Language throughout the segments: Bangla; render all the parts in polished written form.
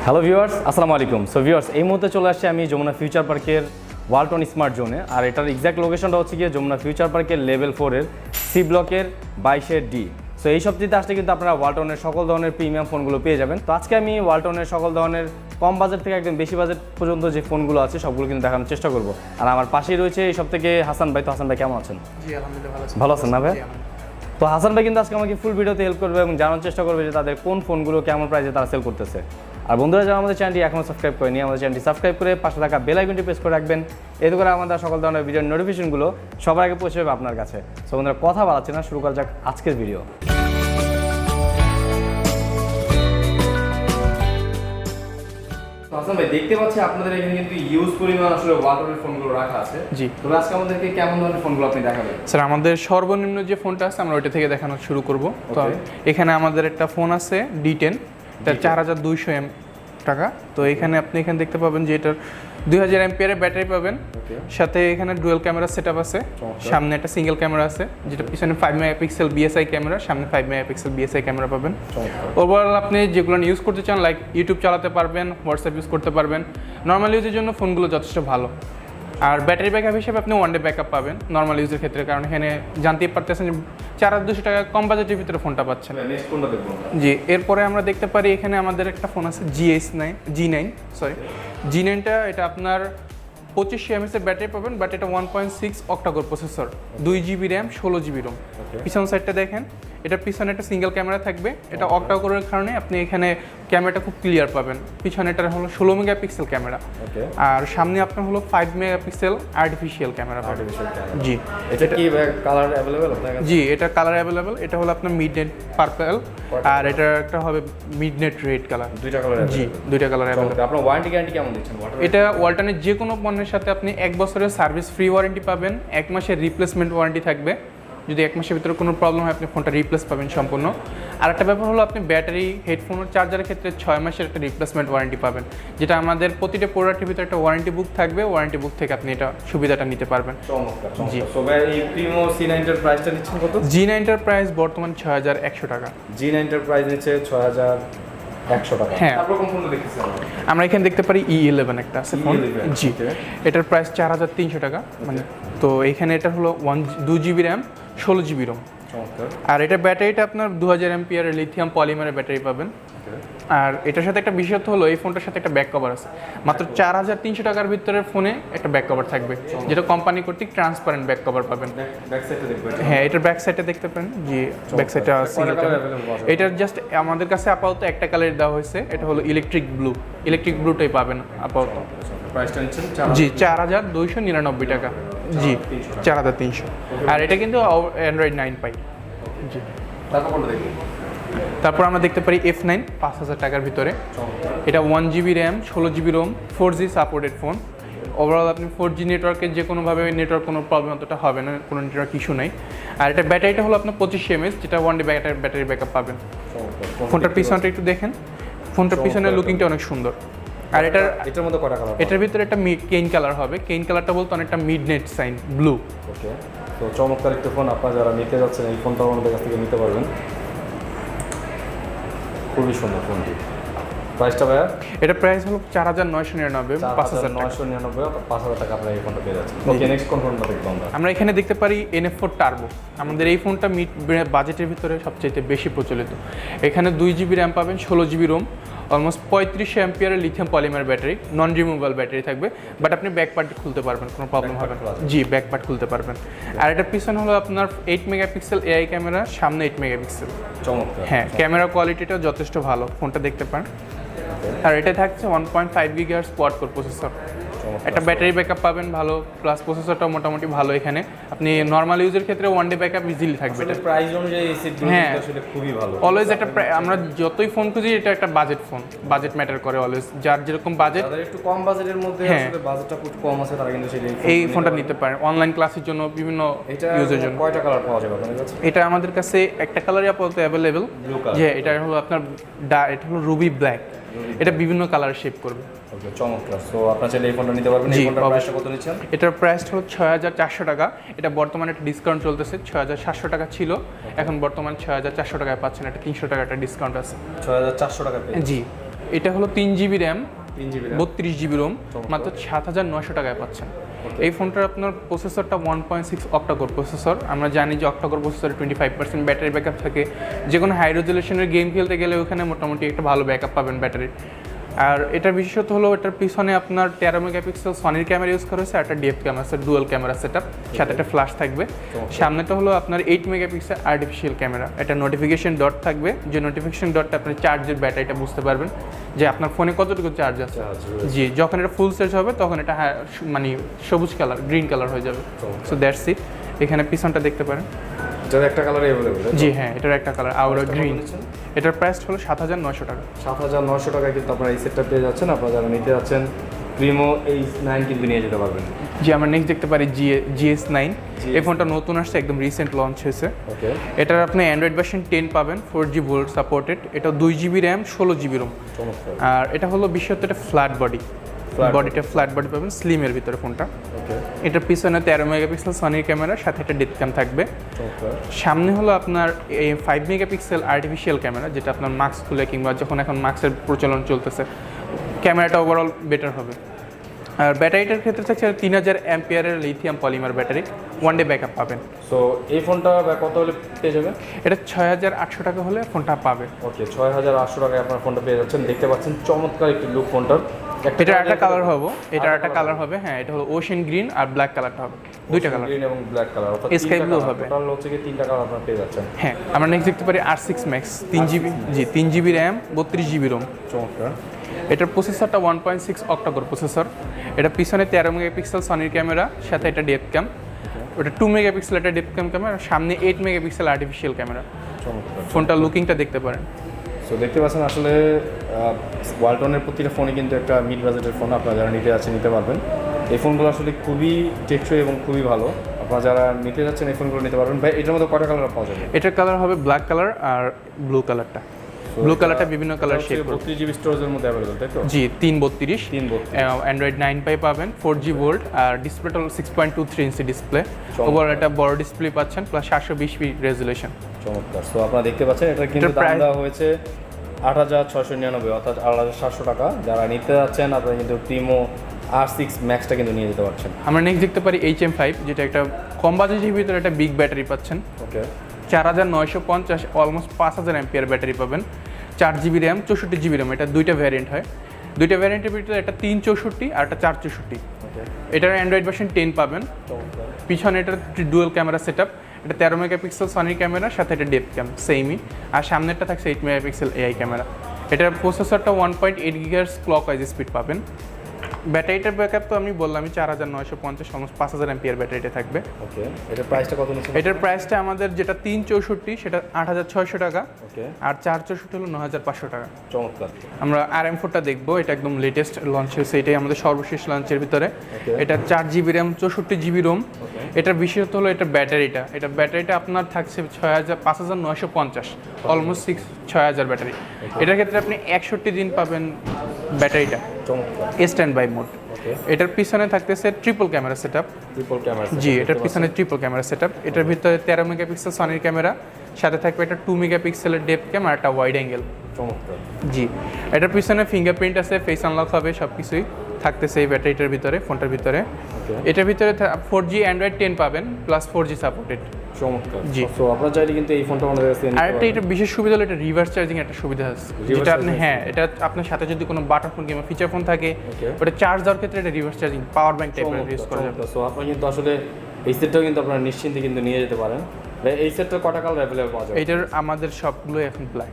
হ্যালো ভিউয়ার্স, আসসালামু আলাইকুম। সো ভিউয়ার্স, এই মুহূর্তে চলে আসছি আমি যমুনা ফিউচার পার্কের ওয়ালটন স্মার্ট জোনে। আর এটার এক্স্যাক্ট লোকেশনটা হচ্ছে গিয়ে যমুনা ফিউচার পার্কের লেভেল 4-এর সি ব্লকের 22-ডি। সো এই সপ্তাহে আসলে কিন্তু আপনারা ওয়ালটনের সকল ধরনের প্রিমিয়াম ফোনগুলো পেয়ে যাবেন। তো আজকে আমি ওয়ালটনের সকল ধরনের কম বাজেট থেকে একদম বেশি বাজেট পর্যন্ত যে ফোনগুলো আছে সবগুলো কিন্তু দেখানোর চেষ্টা করব। আর আমার পাশেই রয়েছে এই সব থেকে হাসান ভাই। তো হাসান ভাই কেমন আছেন? জি আলহামদুলিল্লাহ ভালো আছেন না ভাই? তো হাসান ভাই কিন্তু আজকে আমাকে ফুল ভিডিওতে হেল্প করবে এবং জানার চেষ্টা করবে যে তাদের কোন ফোনগুলো কেমন প্রাইসে তারা সেল করতেছে। আর বন্ধুরা যারা আমাদের চ্যানেলটি এখনও সাবস্ক্রাইব করেনি, আমাদের চ্যানেলটি সাবস্ক্রাইব করে পাশে থাকা বেল আইকনটি প্রেস করে রাখবেন। এতে করে আমাদের সকল ধরনের ভিডিওর নোটিফিকেশনগুলো সবার আগে পৌঁছে যাবে আপনার কাছে। সো বন্ধুরা কথা বাড়াচ্ছে না, শুরু করা যাক আজকের ভিডিও। হাসান ভাই, দেখতে পাচ্ছি আপনাদের এখানে কিন্তু ইউজ পরিমাণ আসলে ওয়ালটনের ফোনগুলো রাখা আছে। জি, তো আজকে আমাদেরকে কেমন ধরনের ফোনগুলো আপনি দেখাবেন? স্যার আমাদের সর্বনিম্ন যে ফোনটা আছে আমরা ওইটা থেকে দেখানো শুরু করব। তো এখানে আমাদের একটা ফোন আছে D10, এটা 4200 টাকা। তো এখানে আপনি এখানে দেখতে পাবেন যে এটার 2000 এমপিআরের ব্যাটারি পাবেন, সাথে এখানে ডুয়াল ক্যামেরা সেটআপ আছে, সামনে একটা সিঙ্গেল ক্যামেরা আছে যেটা পিছনে 5 মেগাপিক্সেল বিএসআই ক্যামেরা, সামনে 5 মেগাপিক্সেল বিএসআই ক্যামেরা পাবেন। ওভারঅল আপনি যেগুলো ইউজ করতে চান, লাইক ইউটিউব চালাতে পারবেন, হোয়াটসঅ্যাপ ইউজ করতে পারবেন, নর্মাল ইউজের জন্য ফোনগুলো যথেষ্ট ভালো। আর ব্যাটারি ব্যাকআপ হিসেবে আপনি 1 ডে ব্যাকআপ পাবেন নর্মাল ইউজের ক্ষেত্রে, কারণ এখানে জানতেই পারতেছেন যে 4200 টাকা কম বাজেটের ভিতরে ফোনটা পাচ্ছেন। জি, এরপরে আমরা দেখতে পারি এখানে আমাদের একটা ফোন আছে G9টা। এটা আপনার 2500 mAh ব্যাটারি পাবেন, বাট এটা 1.6 octa-core processor, 2 GB RAM, 16 GB Rome. পিছন সাইডটা দেখেন, এটার পিছনে একটা সিঙ্গেল ক্যামেরা থাকবে। এটা অক্টাকোরের কারণে আপনি এখানে ক্যামেরাটা খুব ক্লিয়ার পাবেন। পিছনে এটা হলো 16 মেগাপিক্সেল ক্যামেরা, আর সামনে আপনার হলো 5 মেগাপিক্সেল আর্টিফিশিয়াল ক্যামেরা পাবেন। জি, এটা কি কালার অ্যাভেলেবল আপনার কাছে? জি, এটা কালার অ্যাভেলেবল। এটা হলো আপনার মিডনাইট পার্পল, আর এটা একটা হবে মিডনাইট রেড কালার। দুইটা কালার? জি, দুইটা কালার অ্যাভেলেবল। আপনার ওয়ারেন্টি গ্যারান্টি কেমন দিচ্ছেন? এটা ওয়ালটনের যে কোনো পণ্যের সাথে আপনি 1 বছরের সার্ভিস ফ্রি ওয়ারেন্টি পাবেন, 1 মাসের রিপ্লেসমেন্ট ওয়ারেন্টি থাকবে। যদি 1 মাসের ভিতরে কোনো প্রবলেম হয় আপনি ফোনটা রিপ্লেস পাবেন সম্পূর্ণ। আর একটা ব্যাপার হলো আপনি ব্যাটারি, হেডফোন ও চার্জারের ক্ষেত্রে 6 মাসের একটা রিপ্লেসমেন্ট ওয়ারেন্টি পাবেন, যেটা আমাদের প্রতিটা প্রোডাক্টের ভিতরে একটা ওয়ারেন্টি বুক থাকবে। ওয়ারেন্টি বুক থেকে আপনি এটা সুবিধাটা নিতে পারবেন। জি। সো ভাই, এই প্রিমো C9 এর প্রাইসটা নিচ্ছেন কত? G9টার প্রাইস বর্তমান 6100 টাকা। G9 এর প্রাইস নিচ্ছে 6100 টাকা। হ্যাঁ, তারপর কোন ফোনটা দেখতেছেন আমরা এখানে দেখতে পারি E11 একটা আছে ফোন। জি, এটার প্রাইস 4300 টাকা। মানে তো এখানে এটা হলো 2 জিবি র্যাম, 16 জিবি রোম। আর এটা ব্যাটারিটা আপনার 2000 এমপিআর লিথিয়াম পলিমারের ব্যাটারি পাবেন। আর এটার সাথে একটা বিশেষত্ব হলো এই ফোনটার সাথে একটা ব্যাক কভার আছে। মাত্র 4300 টাকার ভিতরে ফোনে একটা ব্যাক কভার থাকবে, যেটা কোম্পানি কর্তৃক ট্রান্সপারেন্ট ব্যাক কভার পাবেন। হ্যাঁ, এটার ব্যাক সাইডে দেখতে পারেন। জি, ব্যাক সাইডে সিঙ্গেল কালার। এটার জাস্ট আমাদের কাছে আপাতত একটা কালার দেওয়া হয়েছে, এটা হলো ইলেকট্রিক ব্লুটাই পাবেন আপাতত। প্রাইসটা নিচ্ছেন জি 4299 টাকা। জি, 4300। আর এটা কিন্তু অ্যান্ড্রয়েড 9 পাই। জি, তারপর আমরা দেখতে পারি F9 5000 টাকার ভিতরে। এটা 1 GB RAM, 16 GB Rome, 4G supported phone. Overall আপনি 4G নেটওয়ার্কের যে কোনোভাবে নেটওয়ার্ক কোনো প্রবলেম অতটা হবে না, কোনো নেটওয়ার্ক ইস্যু নাই। আর এটা ব্যাটারিটা হলো আপনার 2500 mAh, যেটা 1 ডে ব্যাটারি ব্যাকআপ পাবেন। ফোনটার পিছনটা একটু দেখেন, ফোনটার পিছনের লুকিংটা অনেক সুন্দর। আর এটার মধ্যে কয়টা কালার? এটার ভিতরে একটা কেইন কালার হবে। কেইন কালারটা বলতে অনেকটা মিডনাইট সাইন ব্লু। ওকে, তো চমৎকার একটা ফোন। আপনারা যারা নিতে যাচ্ছেন এই ফোনটা আমাদের কাছ থেকে নিতে পারবেন। খুবই সুন্দর ফোনটি। প্রাইসটা ভাইয়া? এটা প্রাইস হলো 4999, 5000 টাকা আপনারা এই ফোনটা পেয়ে যাচ্ছেন। ওকে, নেক্সট কোন ফোনটা দেখবো আমরা? আমরা এখানে দেখতে পারি NF4 টার্বো। আমাদের এই ফোনটা মিড বাজেটের ভিতরে সবচেয়ে বেশি প্রচলিত। এখানে 2 জিবি র্যাম পাবেন, 16 জিবি রোম, অলমোস্ট 3500 এমপিআরের lithium polymer battery, non removable battery থাকবে। বাট আপনি ব্যাক পার্ট খুলতে পারবেন, কোনো প্রবলেম হবে না। জি, ব্যাক পার্ট খুলতে পারবেন। আর এটার পিছনে হলো আপনার 8 মেগাপিক্সেল এআই ক্যামেরা, সামনে 8 মেগাপিক্সেল। চমৎকার। হ্যাঁ, ক্যামেরা কোয়ালিটিটাও যথেষ্ট ভালো, ফোনটা দেখতে পারেন। আর এটা থাকছে 1.5 GHz কোয়াড কোর প্রসেসর। একটা ব্যাটারি ব্যাকআপ পাবেন ভালো, প্লাস প্রসেসরটা মোটামুটি ভালো। এখানে আপনি নর্মাল ইউজের ক্ষেত্রে 1 ডে ব্যাকআপ ইজিলি থাকবে। এটা প্রাইস অনুযায়ী এই সেটগুলো আসলে খুবই ভালো। অলওয়েজ একটা আমরা যতই ফোন খুঁজি, এটা একটা বাজেট ফোন, বাজেট ম্যাটার করে অলওয়েজ। যার যেরকম বাজেট, যাদের একটু কম বাজেটের মধ্যে আসলে বাজেটটা একটু কম আছে তারা কিন্তু এই ফোনটা নিতে পারেন অনলাইন ক্লাসের জন্য, বিভিন্ন ইউজের জন্য। কয়টা কালার পাওয়া যাবে আপনাদের কাছে? এটা আমাদের কাছে একটা কালারই আপাতত অ্যাভেলেবেল। যে এটা হলো আপনার এটা হলো রুবি ব্ল্যাক। এটা বিভিন্ন কালার শেপ করবে। ওকে, চমৎকার। সো আপনারা চাইলে এই ফোনটা নিতে পারবেন। এই ফোনটার প্রাইসটা কত নিচ্ছেন? এটার প্রাইস হলো 6400 টাকা। এটা বর্তমানে একটা ডিসকাউন্ট চলতেছে। 6700 টাকা ছিল, এখন বর্তমান 6400 টাকায় পাচ্ছেন। এটা 300 টাকা একটা ডিসকাউন্ট আছে। 6400 টাকা পেয়ে। জি, এটা হলো 3 GB RAM 3 GB 32 GB ROM, মাত্র 7,900 টাকায় পাচ্ছেন। এই ফোনটার আপনার প্রসেসরটা 1.6 অক্টাকোর প্রসেসর। আমরা জানি যে অক্টাকোর প্রসেসরে 25% ব্যাটারি ব্যাকআপ থাকে। যে কোনো হাই রেজলিউশনের গেম খেলতে গেলে ওখানে মোটামুটি একটা ভালো ব্যাকআপ পাবেন ব্যাটারির। আর এটা বিশেষত হলো এটার পিছনে আপনার 13 মেগাপিক্সেল সনির ক্যামেরা ইউজ করা হয়েছে, আর একটা ডিএফ ক্যামেরা আছে, ডুয়াল ক্যামেরা সেটআপ, সাথে একটা ফ্ল্যাশ থাকবে। সামনেটা হলো আপনার 8 মেগাপিক্সেল আর্টিফিশিয়াল ক্যামেরা। এটা নোটিফিকেশন ডট থাকবে, যে নোটিফিকেশন ডটটা আপনার চার্জের ব্যাটারিটা বুঝতে পারবেন যে আপনার ফোনে কতটুকু চার্জ আছে। জি, যখন এটা ফুল চার্জ হবে তখন এটা মানে সবুজ কালার, গ্রিন কালার হয়ে যাবে। So that's it. এখানে পিছনটা দেখতে পারেন, এটার একটা কালার अवेलेबल। জি হ্যাঁ, এটার একটা কালার আউরা গ্রিন। এটার প্রাইস হলো 7,900 টাকা। 7,900 টাকায় কিন্তু আপনারা এই সেটটা পেয়ে যাচ্ছেন। আপনারা যারা নিতে যাচ্ছেন প্রিমো H9 কিন্তু নিয়ে যেতে পারবেন। জি, আমরা নেক্সট দেখতে পারি GS9। এই ফোনটা নতুন আসছে, একদম রিসেন্ট লঞ্চ হয়েছে। ওকে, এটার আপনি অ্যান্ড্রয়েড ভার্সন 10 পাবেন, 4G ভোল্ট সাপোর্টেড। এটা 2 GB র্যাম 16 GB রোম। আর এটা হলো বিশেষত এটা ফ্ল্যাট বডি, বডিটা ফ্ল্যাট বডি পাবেন, স্লিমের ভিতরে ফোনটা। ওকে, এটার পিছনে 13 মেগাপিক্সেল সনির ক্যামেরা, সাথে একটা ডেথ ক্যাম থাকবে। সামনে হলো আপনার এই 5 মেগাপিক্সেল আর্টিফিশিয়াল ক্যামেরা, যেটা আপনার মাস্ক খুলে কিংবা যখন এখন মাস্কের প্রচলন চলতেছে, ক্যামেরাটা ওভারঅল বেটার হবে। আর ব্যাটারিটার ক্ষেত্রে থাকছে 3000 অ্যাম্পিয়ারের lithium polymer battery, one day backup পাবেন। সো এই ফোনটা কত হলে পেয়ে যাবে? এটা 6,800 টাকা হলে ফোনটা পাবে। ওকে, 6,800 টাকায় আপনার ফোনটা পেয়ে যাচ্ছেন। দেখতে পাচ্ছেন চমৎকার একটি লুক ফোনটার। এটার একটা কালার হবে, এটার একটা কালার হবে, হ্যাঁ, এটা হলো ওশেন গ্রিন আর ব্ল্যাক কালারটা হবে, দুইটা কালার, গ্রিন এবং ব্ল্যাক কালার, অর্থাৎ স্কাই ব্লু হবে। টোটাল হচ্ছে কি তিনটা কালার আপনারা পেয়ে যাচ্ছেন। হ্যাঁ, আমরা নেক্সট দেখতে পারি R6 Max 3GB, জি 3GB র্যাম 32 GB রোম। চমৎকার। এটার প্রসেসরটা 1.6 অক্টাকোর প্রসেসর। এটা পিছনে 13 মেগাপিক্সেল সনির ক্যামেরা, সাথে এটা ডেপথ ক্যাম। ওটা 2 মেগাপিক্সেল একটা ডেপথ ক্যাম ক্যামেরা, সামনে 8 মেগাপিক্সেল আর্টিফিশিয়াল ক্যামেরা। চমৎকার। ফোনটা লুকিংটা দেখতে পারেন। সো দেখতে পাচ্ছেন আসলে ওয়ালটনের প্রতিটা ফোনে কিন্তু একটা মিড বাজেটের ফোন, আপনারা যারা নিতে যাচ্ছেন নিতে পারবেন। এই ফোনগুলো আসলে খুবই টেকসই এবং খুবই ভালো। আপনারা যারা নিতে যাচ্ছেন এই ফোনগুলো নিতে পারবেন। ভাই, এটার মধ্যে কয়টা কালার পাওয়া যাবে? এটার কালার হবে ব্ল্যাক কালার আর ব্লু কালারটা। ব্লু কালারটা বিভিন্ন কালার শেড করবে। 32 GB স্টোরেজের মধ্যে अवेलेबल, তাই তো? জি, 332 332 অ্যান্ড্রয়েড 9 পাই পাবেন, 4G ভোল্ট, আর ডিসপ্লেটা হলো 6.23 ইঞ্চি ডিসপ্লে। ওভারঅল একটা বড় ডিসপ্লে পাচ্ছেন, প্লাস 720p রেজুলেশন। চমৎকার। সো আপনারা দেখতে পাচ্ছেন এটার কিন্তু দাম দেওয়া হয়েছে 8,699, অর্থাৎ 8,700 টাকা। যারা নিতে যাচ্ছেন আপনারা কিন্তু প্রিমো R6 ম্যাক্সটা কিন্তু নিয়ে যেতে পারছেন। আমরা নেক্সট দেখতে পারি HM5, যেটা একটা কম বাজেটের ভিতরে একটা বিগ ব্যাটারি পাচ্ছেন। ওকে, 4,950, অলমোস্ট 5,000 অ্যাম্পিয়ার ব্যাটারি পাবেন, 4GB র্যাম 64GB র্যাম। এটা দুইটা ভ্যারিয়েন্ট হয়, দুইটা ভ্যারিয়েন্টের ভিতরে একটা 364 আর একটা 464। ওকে, এটার অ্যান্ড্রয়েড ভার্সন 10 পাবেন। পিছনে এটার ডুয়াল ক্যামেরা সেটআপ, এটা 13 মেগাপিক্সেল সনির ক্যামেরা, সাথে এটা ডেপথ ক্যাম সেমই। আর সামনেরটা থাকছে 8 মেগাপিক্সেল এআই ক্যামেরা। এটার প্রসেসরটা 1.8 GHz ক্লক ওয়াইজ স্পিড পাবেন। ব্যাটারিটার ব্যাকআপ তো আমি বললামই 4,950, অলমোস্ট 5,000 অ্যাম্পিয়ার ব্যাটারিটা থাকবে। ওকে, এটার প্রাইসটা কত নিচ্ছে? এটার প্রাইসটা আমাদের যেটা 364 সেটা 8,600 টাকা, ওকে, আর 464 হলো 9,500 টাকা। চমৎকার। আমরা RM4টা দেখবো, এটা একদম লেটেস্ট লঞ্চ হয়েছে, এটাই আমাদের সর্বশেষ লঞ্চের ভিতরে। এটা 4GB র্যাম 64GB রোম। এটার বিশেষত হলো এটা ব্যাটারিটা আপনার থাকছে 5,950, অলমোস্ট 6,000 ব্যাটারি। এটার ক্ষেত্রে আপনি 61 দিন পাবেন ব্যাটারিটা, চমৎকার। Standby mode. এটার পিছনে থাকতেছে triple camera setup. Triple camera, জি, এটার পিছনে ট্রিপল ক্যামেরা সেটআপ। এটার ভিতরে 13 মেগাপিক্সেল সনির ক্যামেরা, সাথে থাকবে একটা 2 মেগাপিক্সেলের ডেপথ ক্যাম আর একটা ওয়াইড অ্যাঙ্গেল। চমৎকার। জি, এটার পিছনে ফিঙ্গারপ্রিন্ট আছে, ফেস আনলক হবে, সব কিছুই থাকতেছে এই ব্যাটারিটার ভিতরে, ফোনটার ভিতরে। এটার ভিতরে 4G অ্যান্ড্রয়েড 10 পাবেন, প্লাস 4G সাপোর্টেড। চমৎকার। জি। সো আপনারা চাইলে কিন্তু এই ফোনটা আমাদের কাছে নিতে আর একটা পারবেন। এটা বিশেষ সুবিধা হলো এটা রিভার্স চার্জিং একটা সুবিধা আছে, যেটা আপনি হ্যাঁ, এটা আপনার সাথে যদি কোনো বাটার ফোন কিংবা ফিচার ফোন থাকে, ওটা চার্জ দেওয়ার ক্ষেত্রে এটা রিভার্স চার্জিং পাওয়ার ব্যাংক টাইপের ইউজ করা যাবে। সো আপনারা কিন্তু আসলে এই সেটটাও কিন্তু আপনারা নিশ্চিন্তে কিন্তু নিয়ে যেতে পারেন। এই সেটটার কটা কালার अवेलेबल পাওয়া যাবে? এটার আমাদের সবগুলো এখন ব্ল্যাক।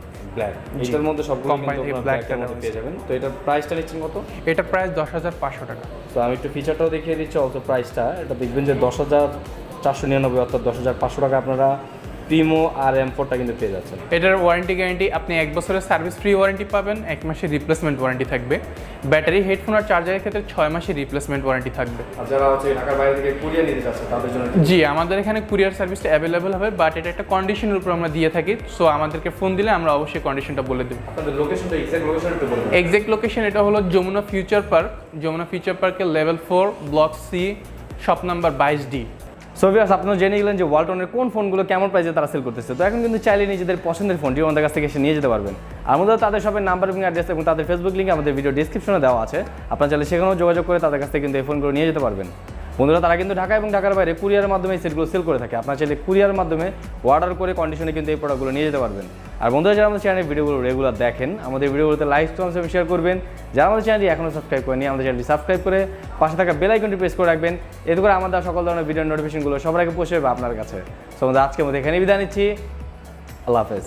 এটার মধ্যে সবগুলো কোম্পানি কিন্তু থেকে আপনারা ব্ল্যাক ব্ল্যাকের মধ্যে পেয়ে যাবেন। তো এটার প্রাইসটা নিচ্ছেন কত? এটার প্রাইস 10,500 টাকা। তো আমি একটু ফিচারটাও দেখিয়ে দিচ্ছি, অলসো প্রাইসটা। এটা দেখবেন যে 10,499, অর্থাৎ 10,500 টাকা আপনারা প্রিমো আর M4টা কিন্তু পেয়ে যাচ্ছেন। এটার ওয়ারেন্টি গ্যারান্টি আপনি 1 বছরের সার্ভিস ফ্রি ওয়ারেন্টি পাবেন, 1 মাসের রিপ্লেসমেন্ট ওয়ারেন্টি থাকবে। ব্যাটারি, হেডফোন আর চার্জারের ক্ষেত্রে 6 মাসের রিপ্লেসমেন্ট ওয়ারেন্টি থাকবে। আর যারা হচ্ছে ঢাকার বাইরে থেকে কুরিয়ার নিতে চাচ্ছে তাদের জন্য? জি, আমাদের এখানে কুরিয়ার সার্ভিসটা অ্যাভেলেবল হবে, বাট এটা একটা কন্ডিশনের উপর আমরা দিয়ে থাকি। সো আমাদেরকে ফোন দিলে আমরা অবশ্যই কন্ডিশনটা বলে দেবো। আপনাদের লোকেশনটা, এক্সাক্ট লোকেশন একটু বলুন। এক্সাক্ট লোকেশন এটা হলো Jamuna future park, Jamuna future পার্কের level 4 block C, shop number 22D। So viewers, আপনারা জেনে গেলেন যে ওয়ালটনের কোন ফোনগুলো কেমন প্রাইসে তারা সেল করতেছে। তো এখন কিন্তু চাইলে নিজেদের পছন্দের ফোনটি আমাদের কাছ থেকে এসে নিয়ে যেতে পারবেন। আর আমাদের তাদের শপের নাম্বার এবং অ্যাড্রেস এবং তাদের ফেসবুক লিঙ্ক আমাদের ভিডিও ডিসক্রিপশনে দেওয়া আছে। আপনারা চাইলে সেখানেও যোগাযোগ করে তাদের কাছ থেকে কিন্তু এই ফোনগুলো নিয়ে যেতে পারবেন। বন্ধুরা, তারা কিন্তু ঢাকা এবং ঢাকার বাইরে কুরিয়ারের মাধ্যমে এই সেটগুলো সেল করে থাকে। আপনারা চাইলে কুরিয়ারের মাধ্যমে অর্ডার করে কন্ডিশনে কিন্তু এই প্রোডাক্টগুলো নিয়ে যেতে পারবেন। আর বন্ধুরা, যারা আমাদের চ্যানেলের ভিডিওগুলো রেগুলার দেখেন, আমাদের ভিডিওগুলোতে লাইক কমেন্ট এবং শেয়ার করবেন। যারা আমাদের চ্যানেলটি এখনও সাবস্ক্রাইব করেনি, আমাদের চ্যানেলটি সাবস্ক্রাইব করে পাশে থাকা বেল আইকনটি প্রেস করে রাখবেন। এতে করে আমাদের সকল ধরনের ভিডিও নোটিফিকেশনগুলো সবার আগে পৌঁছে যাবে আপনার কাছে। তো আমাদের আজকের মধ্যে এখানে বিদায় নিচ্ছি। আল্লাহ হাফেজ।